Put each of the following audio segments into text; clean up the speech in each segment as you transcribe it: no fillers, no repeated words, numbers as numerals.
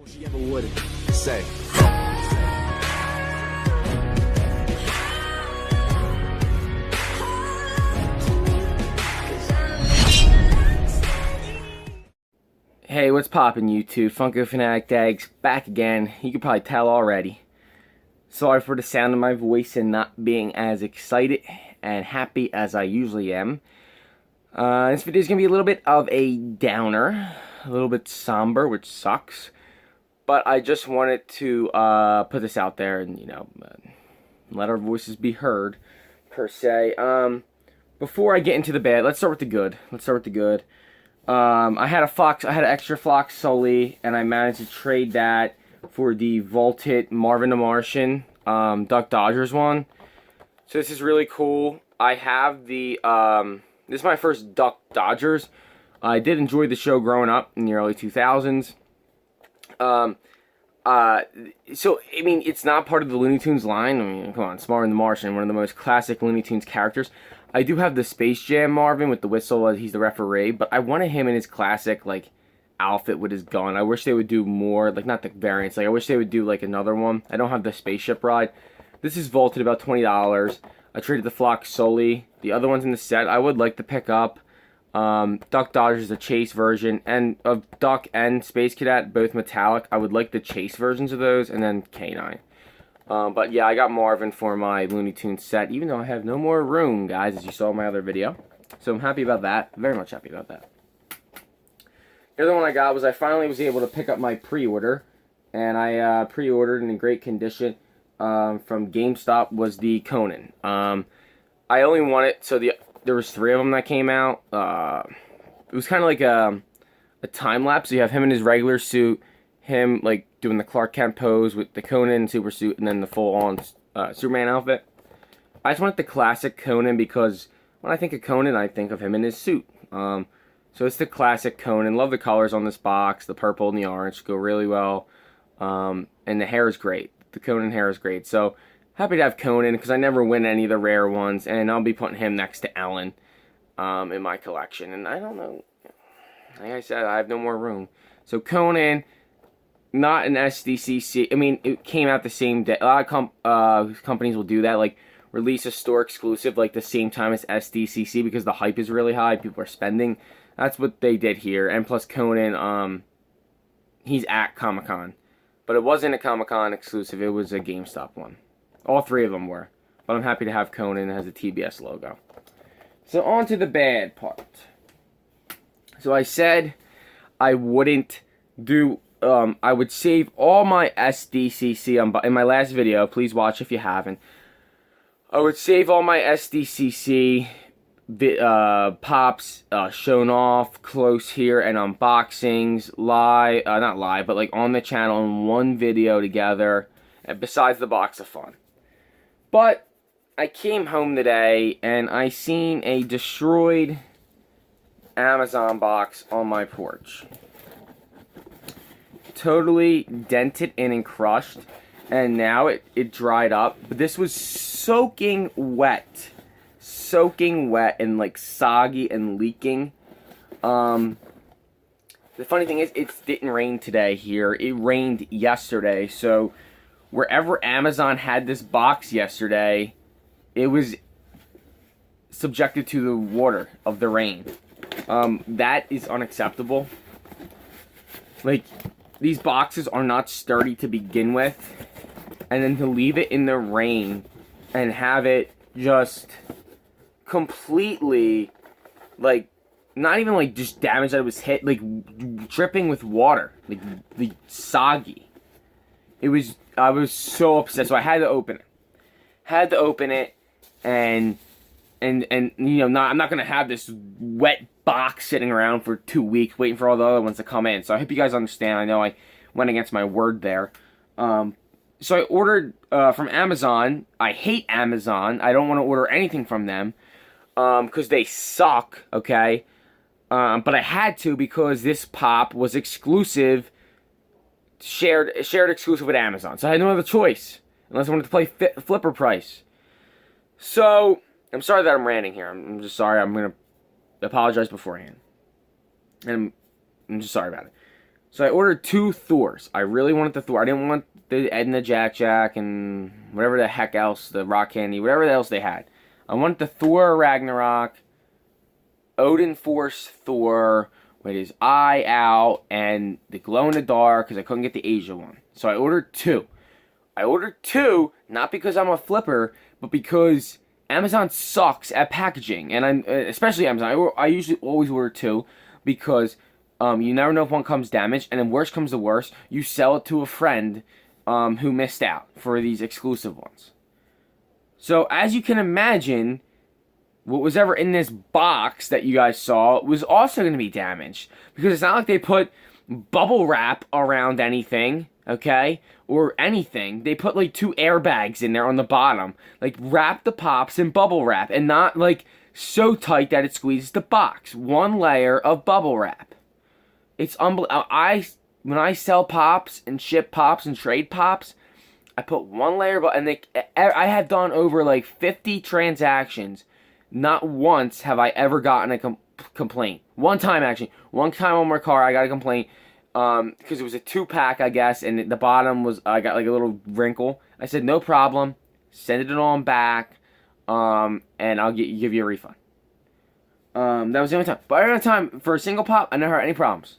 She ever would say. Hey, what's poppin' YouTube? Funko Fanatic Dags back again. You can probably tell already. Sorry for the sound of my voice and not being as excited and happy as I usually am. This video is going to be a little bit of a downer, a little bit somber, which sucks. But I just wanted to put this out there and, you know, let our voices be heard, per se. Before I get into the bad, let's start with the good. I had an extra Flock Sully, and I managed to trade that for the vaulted Marvin the Martian Duck Dodgers one. So this is really cool. I have the this is my first Duck Dodgers. I did enjoy the show growing up in the early 2000s. So I mean, it's not part of the Looney Tunes line. I mean, come on, it's Marvin the Martian, one of the most classic Looney Tunes characters. I do have the Space Jam Marvin with the whistle. He's the referee, but I wanted him in his classic like outfit with his gun. I wish they would do more, like not the variants. Like I wish they would do like another one. I don't have the spaceship ride. This is vaulted about $20. I traded the Flock Sully. The other ones in the set I would like to pick up. Duck Dodgers is a chase version, and of Duck and Space Cadet, both metallic. I would like the chase versions of those, and then K9. But yeah, I got Marvin for my Looney Tunes set, even though I have no more room, guys, as you saw in my other video. So I'm happy about that. Very much happy about that. The other one I got was I finally was able to pick up my pre-order, and I pre-ordered in great condition from GameStop was the Conan. I only wanted, so there was 3 of them that came out. It was kind of like a time lapse. So you have him in his regular suit, him like doing the Clark Kent pose with the Conan super suit, and then the full-on Superman outfit. I just wanted the classic Conan because when I think of Conan, I think of him in his suit. So it's the classic Conan. Love the colors on this box. The purple and the orange go really well. And the hair is great. The Conan hair is great. So happy to have Conan because I never win any of the rare ones. And I'll be putting him next to Ellen in my collection. And I don't know. Like I said, I have no more room. So Conan, not an SDCC. I mean, it came out the same day. A lot of companies will do that. Like release a store exclusive like the same time as SDCC because the hype is really high. People are spending. That's what they did here. And plus Conan, he's at Comic-Con. But it wasn't a Comic-Con exclusive. It was a GameStop one. All 3 of them were. But I'm happy to have Conan. It has a TBS logo. So on to the bad part. So I said I wouldn't do... I would save all my SDCC in my last video. Please watch if you haven't. I would save all my SDCC pops shown off close here and unboxings not live but like on the channel in one video together, and besides the box of fun. But I came home today and I seen a destroyed Amazon box on my porch, totally dented and crushed, and now it dried up, but this was soaking wet and like soggy and leaking. The funny thing is it didn't rain today here. It rained yesterday, so wherever Amazon had this box yesterday, it was subjected to the water of the rain. That is unacceptable. Like, these boxes are not sturdy to begin with, and then to leave it in the rain and have it just completely, like, not even like just damage that it was hit, like dripping with water, like soggy. I was so upset, so I had to open it. And you know, I'm not gonna have this wet box sitting around for 2 weeks waiting for all the other ones to come in. So I hope you guys understand. I know I went against my word there. So I ordered from Amazon. I hate Amazon. I don't want to order anything from them because they suck, okay? But I had to because this pop was exclusive, shared exclusive with Amazon. So I had no other choice unless I wanted to play flipper price. So I'm sorry that I'm ranting here. I'm just sorry. I'm going to apologize beforehand. And I'm just sorry about it. So I ordered 2 Thors. I really wanted the Thor. I didn't want the Ed and the Jack and whatever the heck else, the Rock Candy, whatever else they had. I wanted the Thor Ragnarok, Odin Force Thor with his eye out, and the glow in the dark because I couldn't get the Asia one. So I ordered 2. I ordered 2 not because I'm a flipper, but because Amazon sucks at packaging, and I'm especially Amazon. I usually always order 2 because you never know if one comes damaged, and then worst comes to worst, you sell it to a friend who missed out for these exclusive ones. So as you can imagine, what was ever in this box that you guys saw was also going to be damaged. Because it's not like they put bubble wrap around anything, okay? Or anything. They put like 2 airbags in there on the bottom. Like wrap the pops in bubble wrap. And not like so tight that it squeezes the box. 1 layer of bubble wrap. It's unbelievable. When I sell pops and ship pops and trade pops, I put 1 layer, and I have done over like 50 transactions. Not once have I ever gotten a complaint. One time, actually. One time on my car, I got a complaint because it was a 2-pack, I guess, and the bottom was, I got like a little wrinkle. I said, no problem. Send it on back, and I'll give you a refund. That was the only time. But every other time, for a single pop, I never had any problems.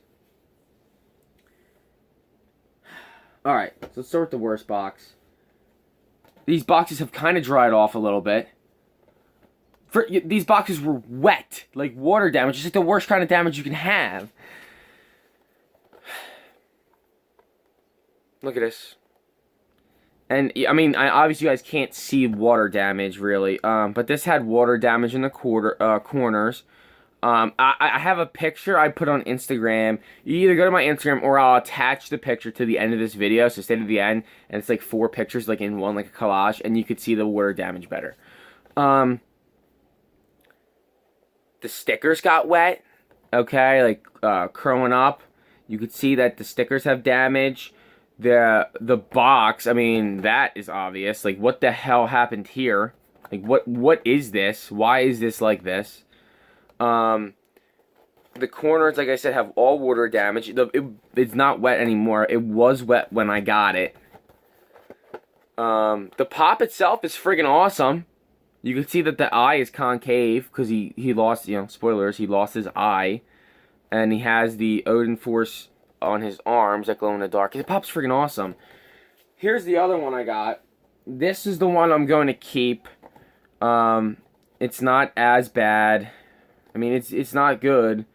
Alright, so let's start with the worst box. These boxes have kind of dried off a little bit. These boxes were wet, like water damage. It's like the worst kind of damage you can have. Look at this. And, I mean, obviously you guys can't see water damage, really. But this had water damage in the corners. I have a picture I put on Instagram. You either go to my Instagram or I'll attach the picture to the end of this video. So stay to the end. And it's like 4 pictures, like in one, like a collage. And you could see the water damage better. The stickers got wet, okay, like curling up. You could see that the stickers have damage. The box, I mean, that is obvious. Like, what the hell happened here? Like, what is this? Why is this like this? The corners, like I said, have all water damage. It's not wet anymore. It was wet when I got it. The pop itself is friggin' awesome. You can see that the eye is concave because he lost, spoilers, he lost his eye. And he has the Odin Force on his arms that glow in the dark. The pop's freaking awesome. Here's the other one I got. This is the one I'm going to keep. It's not as bad. I mean, it's not good.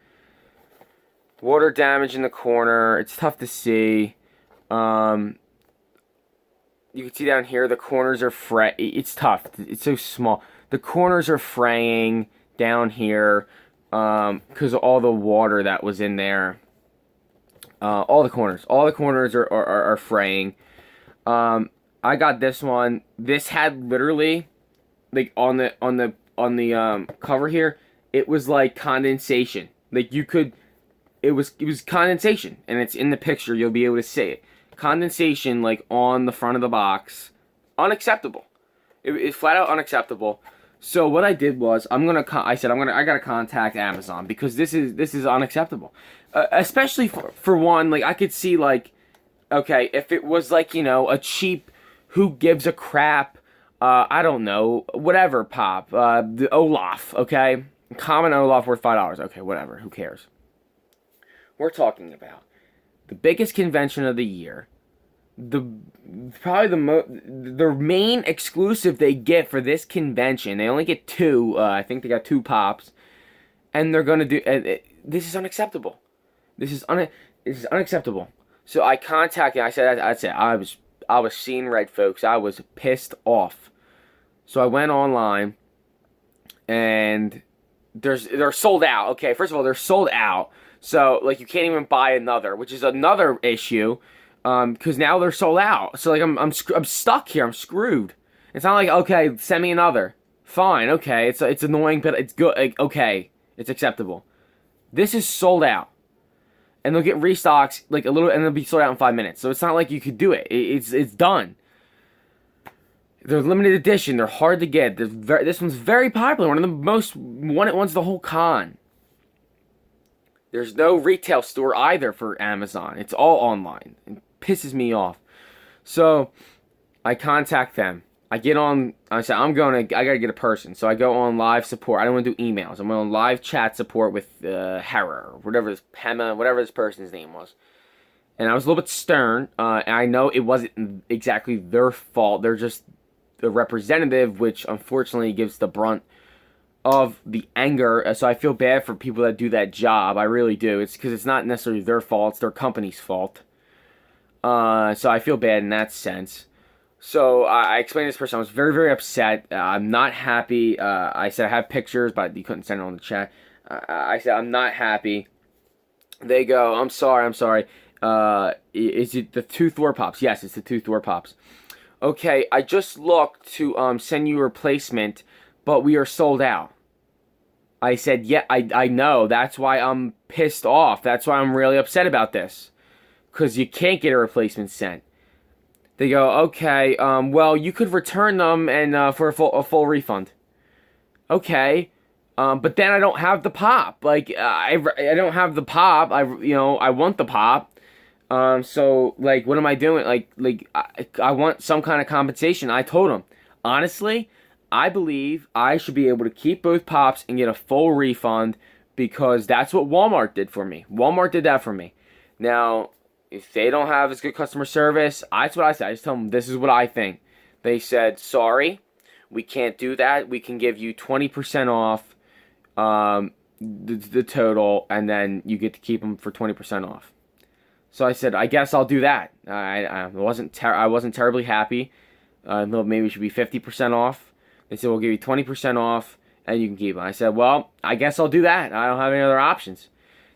Water damage in the corner. It's tough to see. You can see down here, the corners are it's tough. It's so small. The corners are fraying down here because of all the water that was in there. All the corners are fraying. I got this one. This had literally, like on the cover here, it was like condensation. Like it was condensation, and it's in the picture. You'll be able to see it. Condensation, like, on the front of the box. Unacceptable. It's flat out unacceptable. So what I did was, I gotta contact Amazon because this is unacceptable. Especially for one, like, I could see, like, okay, if it was like, a cheap, who gives a crap, I don't know, whatever pop, the Olaf, okay, common Olaf worth $5, okay, whatever, who cares? We're talking about the biggest convention of the year, the main exclusive they get for this convention. They only get 2. I think they got 2 pops, and they're gonna do. This is unacceptable. This is unacceptable. So I contacted. I said I was seeing red, folks. I was pissed off. So I went online, and they're sold out. Okay, first of all, they're sold out. So, like, you can't even buy another, which is another issue, because now they're sold out. So, like, I'm stuck here. I'm screwed. It's not like, okay, send me another. Fine, okay, it's annoying, but it's good. Like, okay, it's acceptable. This is sold out, and they'll get restocks like a little, and they'll be sold out in 5 minutes. So it's not like you could do it. It's done. They're limited edition. They're hard to get. This one's very popular. One of the most wanted ones the whole con. There's no retail store either for Amazon. It's all online. It pisses me off. So I contact them. I get on, I said, I gotta get a person. So I go on live support. I don't want to do emails. I'm on live chat support with Hera, or whatever this person's name was. And I was a little bit stern. And I know it wasn't exactly their fault. They're just the representative, which unfortunately gives the brunt of the anger. So I feel bad for people that do that job. I really do. It's because it's not necessarily their fault. It's their company's fault. So I feel bad in that sense. So I explained to this person I was very, very upset. I'm not happy. I said I have pictures, but you couldn't send it on the chat. I said I'm not happy. They go, I'm sorry. Is it the 2 Thor Pops? Yes, it's the 2 Thor Pops. Okay, I just looked to send you a replacement, but we are sold out. I said, yeah, I know. That's why I'm pissed off. That's why I'm really upset about this. Because you can't get a replacement sent. They go, okay, well, you could return them and for a full refund. Okay, but then I don't have the pop. Like, I don't have the pop. I want the pop. So, like, what am I doing? Like I want some kind of compensation. I told them, honestly, I believe I should be able to keep both pops and get a full refund because that's what Walmart did for me. Walmart did that for me. Now, if they don't have as good customer service, that's what I said. I just tell them, this is what I think. They said, sorry, we can't do that. We can give you 20% off the total, and then you get to keep them for 20% off. So I said, I guess I'll do that. I wasn't terribly happy. Maybe it should be 50% off. They said, we'll give you 20% off, and you can keep them. I said, well, I guess I'll do that. I don't have any other options.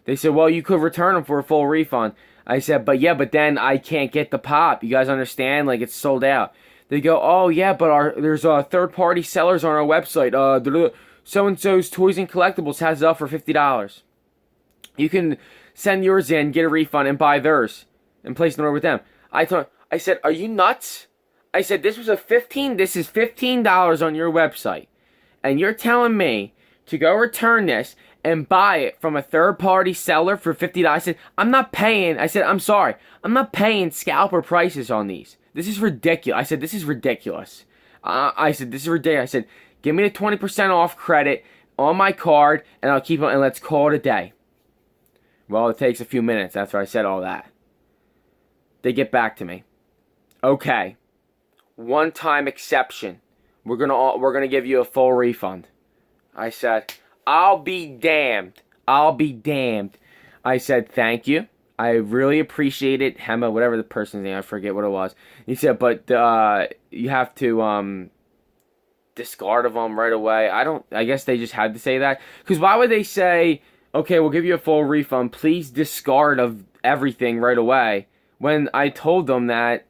They said, well, you could return them for a full refund. I said, but then I can't get the pop. You guys understand? Like, it's sold out. They go, oh, yeah, but there's third-party sellers on our website. So-and-so's Toys and Collectibles has it up for $50. You can send yours in, get a refund, and buy theirs, and place an order with them. I said, are you nuts? I said, this is $15 on your website, and you're telling me to go return this and buy it from a third-party seller for $50. I said, I'm not paying. I said, I'm sorry. I'm not paying scalper prices on these. This is ridiculous. I said, this is ridiculous. I said, this is ridiculous. I said, give me the 20% off credit on my card, and I'll keep it, and let's call it a day. Well, it takes a few minutes after I said all that. They get back to me. Okay. One-time exception. We're gonna give you a full refund. I said, I'll be damned. I said, thank you. I really appreciate it. Hema, whatever the person's name, I forget what it was. He said, but you have to discard of them right away. I guess they just had to say that. Because why would they say, okay, we'll give you a full refund. Please discard of everything right away. When I told them that.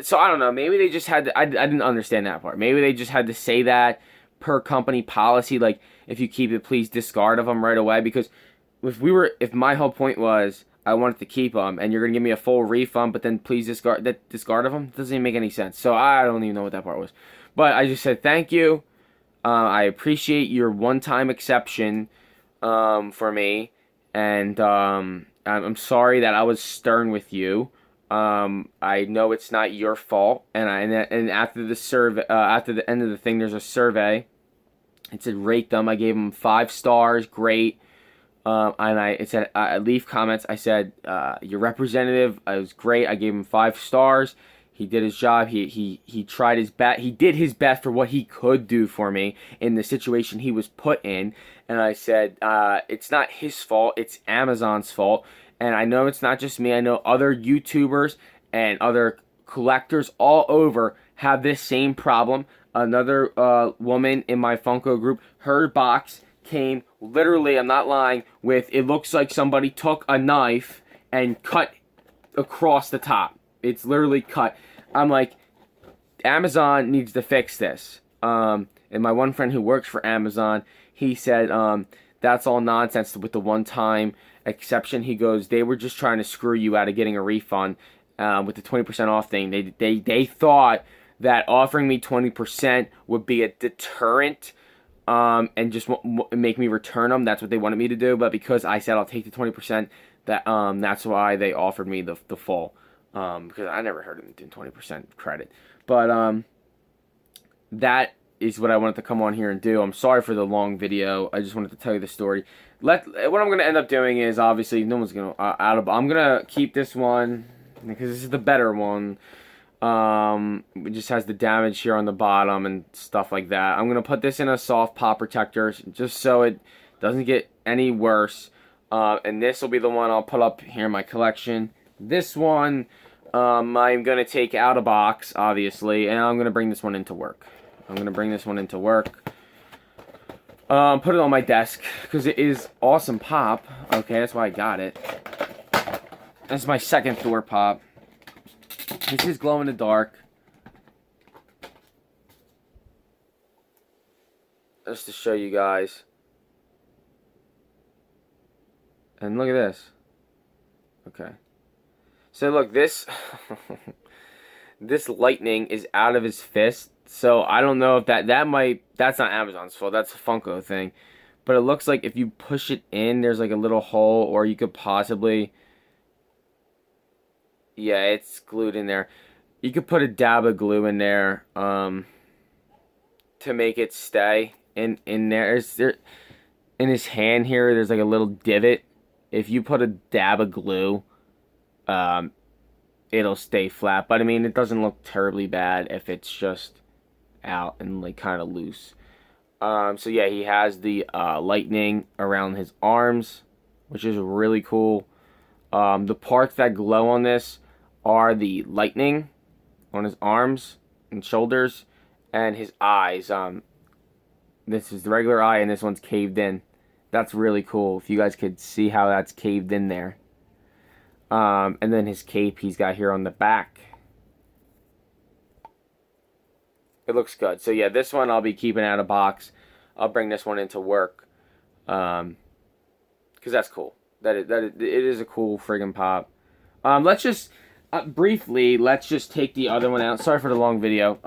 So I don't know. Maybe they just had to. I didn't understand that part. Maybe they just had to say that per company policy. Like, if you keep it, please discard of them right away. Because if my whole point was I wanted to keep them, and you're gonna give me a full refund, but then please discard of them, doesn't even make any sense. So I don't even know what that part was. But I just said thank you. I appreciate your one-time exception for me, and I'm sorry that I was stern with you. I know it's not your fault, and after the survey, after the end of the thing, there's a survey. It said rate them. I gave them 5 stars, great. And it said leave comments. I said your representative was great. I gave him 5 stars. He did his job. He tried his best. He did his best for what he could do for me in the situation he was put in. And I said it's not his fault. It's Amazon's fault. And I know it's not just me. I know other YouTubers and other collectors all over have this same problem. Another woman in my Funko group, her box came literally, I'm not lying, with, it looks like somebody took a knife and cut across the top. It's literally cut. I'm like, Amazon needs to fix this. And my one friend who works for Amazon, he said, that's all nonsense with the one-time exception. He goes, they were just trying to screw you out of getting a refund with the 20% off thing. They thought that offering me 20% would be a deterrent and just make me return them. That's what they wanted me to do. But because I said I'll take the 20%, that's why they offered me the full. Because I never heard of them doing 20% credit. But that is what I wanted to come on here and do. I'm sorry for the long video. I just wanted to tell you the story. What I'm gonna end up doing is, obviously no one's gonna I'm gonna keep this one because this is the better one. It just has the damage here on the bottom and stuff like that. I'm gonna put this in a soft pop protector just so it doesn't get any worse. And this will be the one I'll put up here in my collection. This one I'm gonna take out of box, obviously, and I'm gonna bring this one into work. Put it on my desk because it is awesome pop. Okay, that's why I got it. This is my second Thor pop. This is glow in the dark. Just to show you guys. And look at this. Okay. So look, this this lightning is out of his fist. So I don't know if that's not Amazon's fault. That's a Funko thing. But it looks like if you push it in, there's like a little hole, or you could possibly, yeah, it's glued in there. You could put a dab of glue in there to make it stay in there. In his hand here, there's like a little divot. If you put a dab of glue, it'll stay flat. But I mean, it doesn't look terribly bad if it's just out and like kind of loose. So yeah, he has the lightning around his arms, which is really cool. The parts that glow on this are the lightning on his arms and shoulders, and his eyes. This is the regular eye, and this one's caved in. That's really cool. If you guys could see how that's caved in there. And then his cape he's got here on the back. It looks good. So yeah, this one I'll be keeping out of box. I'll bring this one into work. Because that's cool. It is a cool friggin' pop. Let's just briefly, let's just take the other one out. Sorry for the long video.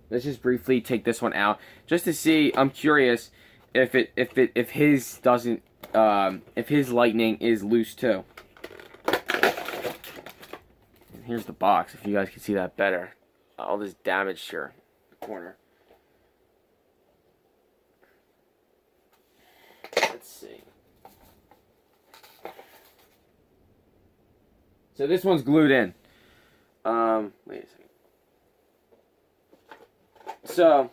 Let's just briefly take this one out just to see. I'm curious if his doesn't if his lightning is loose too. And here's the box. If you guys can see that better, all this damage here in the corner. Let's see. So this one's glued in. Wait a second. So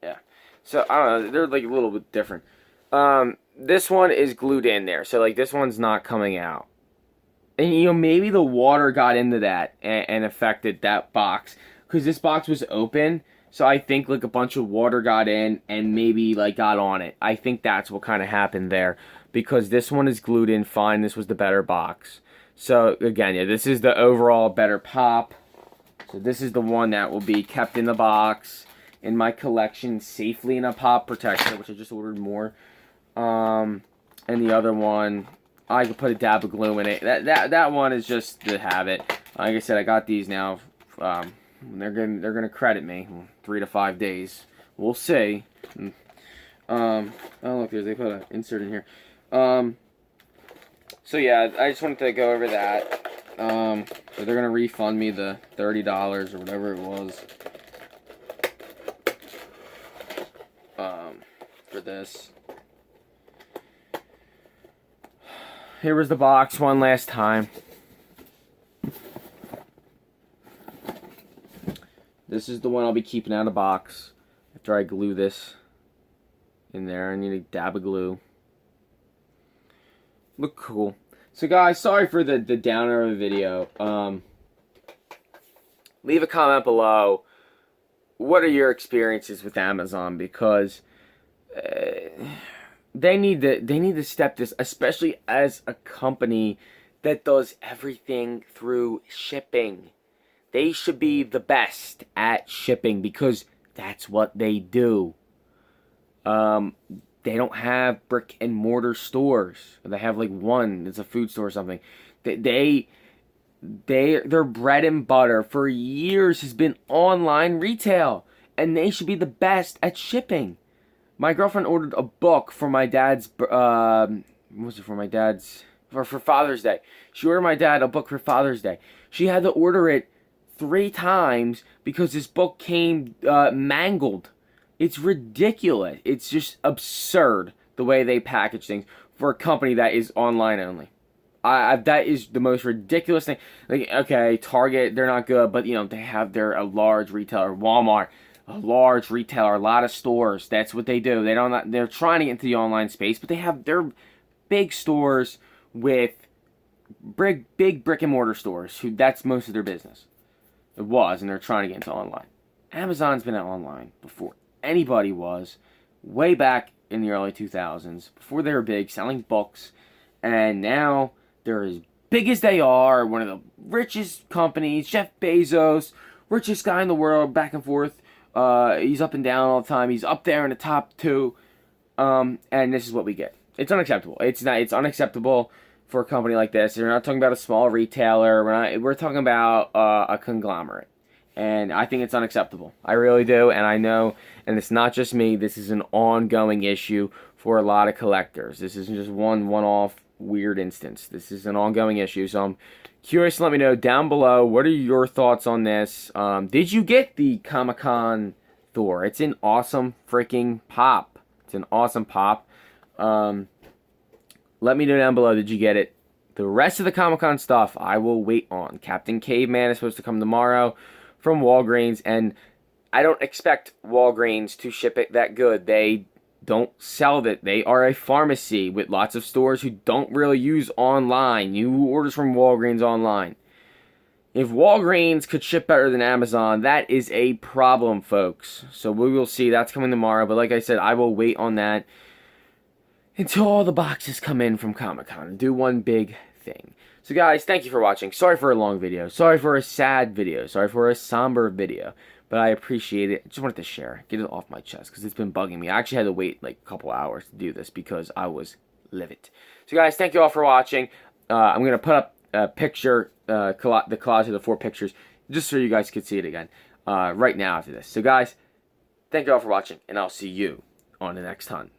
yeah. So I don't know, they're like a little bit different. This one is glued in there. So like this one's not coming out. And you know, maybe the water got into that and affected that box, because this box was open. So I think like a bunch of water got in and maybe like got on it. I think that's what kind of happened there, because this one is glued in fine. This was the better box. So again, yeah, this is the overall better pop. So this is the one that will be kept in the box in my collection safely in a pop protector, which I just ordered more. And the other one, I could put a dab of glue in it. That one is just to have it. Like I said, I got these now. They're gonna credit me 3 to 5 days. We'll see. Oh look, they put an insert in here. So yeah, I just wanted to go over that. So they're gonna refund me the $30 or whatever it was. For this. Here was the box one last time. This is the one I'll be keeping out of box after I glue this in there. I need a dab of glue. Look cool. So guys, sorry for the downer of the video. Leave a comment below. What are your experiences with Amazon? Because they need to step this, especially as a company that does everything through shipping. They should be the best at shipping, because that's what they do. They don't have brick and mortar stores. They have like one. It's a food store or something. They their bread and butter for years has been online retail, and they should be the best at shipping. My girlfriend ordered a book for my dad's, what was it for my dad's, for Father's Day. She ordered my dad a book for Father's Day. She had to order it 3 times because this book came mangled. It's ridiculous. It's just absurd the way they package things for a company that is online only. That is the most ridiculous thing. Like, okay, Target, they're not good, but, you know, they're a large retailer. Walmart, a large retailer, a lot of stores. That's what they do. They're trying to get into the online space, but they're big stores with big brick and mortar stores. That's most of their business. It was, and they're trying to get into online. Amazon's been online before anybody was, way back in the early 2000s, before they were big, selling books, and now they're as big as they are, one of the richest companies. Jeff Bezos, richest guy in the world, back and forth. He's up and down all the time. He's up there in the top 2, and this is what we get. It's unacceptable. It's unacceptable for a company like this. We're not talking about a small retailer. We're talking about a conglomerate. And I think it's unacceptable. I really do, and I know, and it's not just me, this is an ongoing issue for a lot of collectors. This isn't just one-off weird instance. This is an ongoing issue, so I'm curious to let me know down below, what are your thoughts on this? Did you get the Comic-Con Thor? It's an awesome freaking pop. It's an awesome pop. Let me know down below, did you get it? The rest of the Comic-Con stuff, I will wait on. Captain Caveman is supposed to come tomorrow from Walgreens, and I don't expect Walgreens to ship it that good. They don't sell it. They are a pharmacy with lots of stores who don't really use online. You orders from Walgreens online. If Walgreens could ship better than Amazon, that is a problem, folks. So we will see. That's coming tomorrow. But like I said, I will wait on that until all the boxes come in from Comic-Con and do one big thing. So guys, thank you for watching. Sorry for a long video. Sorry for a sad video. Sorry for a somber video. But I appreciate it. I just wanted to share. Get it off my chest because it's been bugging me. I actually had to wait like a couple hours to do this because I was livid. So guys, thank you all for watching. I'm going to put up a picture, the collage of the 4 pictures, just so you guys can see it again right now after this. So guys, thank you all for watching, and I'll see you on the next hunt.